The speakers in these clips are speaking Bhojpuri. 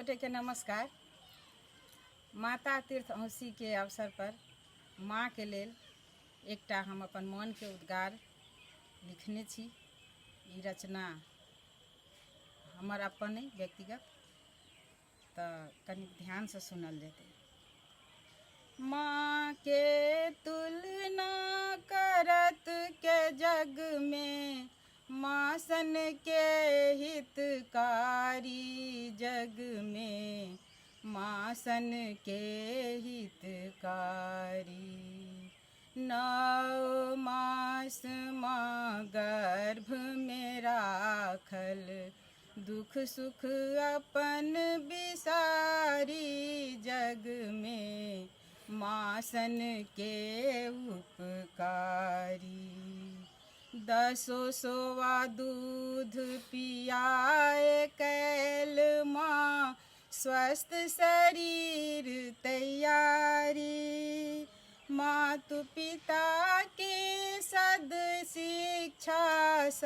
गोटे के नमस्कार। माता तीर्थ औसी के अवसर पर माँ के लेल एकटा हम अपन मन के उद्गार लिखने छी। ई रचना हमर अपन नहीं व्यक्तिगत, तो कनी ध्यान से सुनल जेतै। माँ के तुलना करत के जग में, माँ सन के हितकारी जग में, माँ सन के हितकारी। 9 मास माँ गर्भ में राखल, दुख सुख अपन बिसारी जग में, माँ सन के उपकारी। 10 सोवा दूध पियाए कैल माँ, स्वस्थ शरीर तैयारी। मातु पिता के सद शिक्षा स,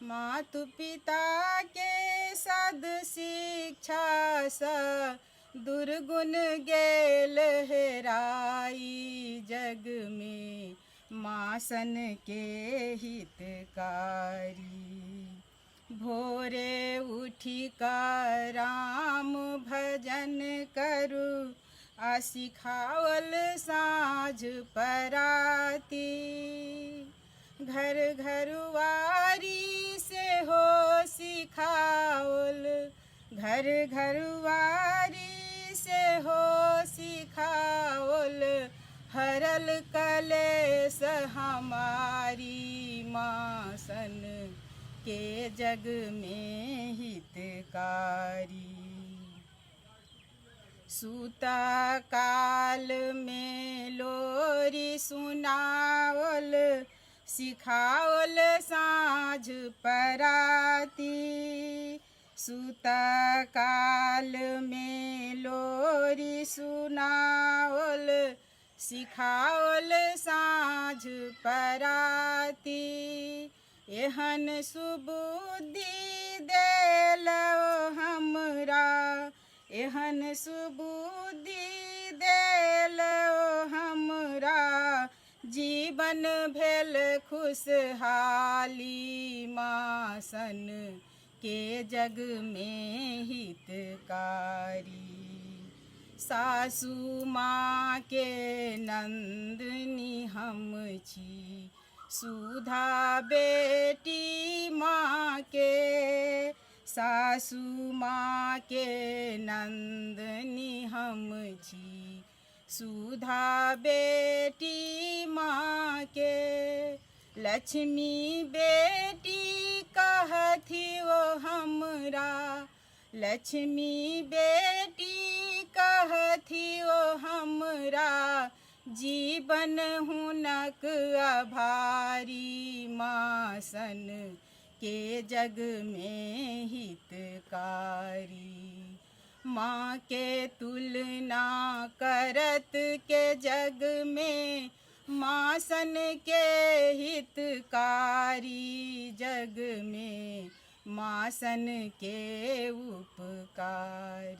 मातु पिता के सद शिक्षा स, दुर्गुण गेल हेराई जग में, माँ सन के हितकारी। भोरे उठी का राम भजन करू, आ सिखावल साँझ पराती। घर घरवारी से हो सिखावल, घर घरवारी से हो सिखावल, हरल कलेश हमारी माँ सन के जग में हितकारी। सूता काल में लोरी सुनावल, सिखावल साँझ पराती। सूता काल में लोरी सुनावल, सिखावल साँझ पराती। एहन सुबुद्धि देलो हमरा, एहन सुबुद्धि देलो हमरा, जीवन भेल खुशहाली माँ सन के जग में हितकारी। सासू माँ के नंदनी हम छी, सुधा बेटी माँ के। सासू माँ के नंदनी हम छी, सुधा बेटी माँ के। लक्ष्मी बेटी कहथी वो हमरा, लक्ष्मी बेटी कहथी वो हमरा, जीवन हुनक आभारी माँ सन के जग में हितकारी। माँ के तुलना करत के जग में, माँ सन के हितकारी जग में, माँ सन के उपकारी।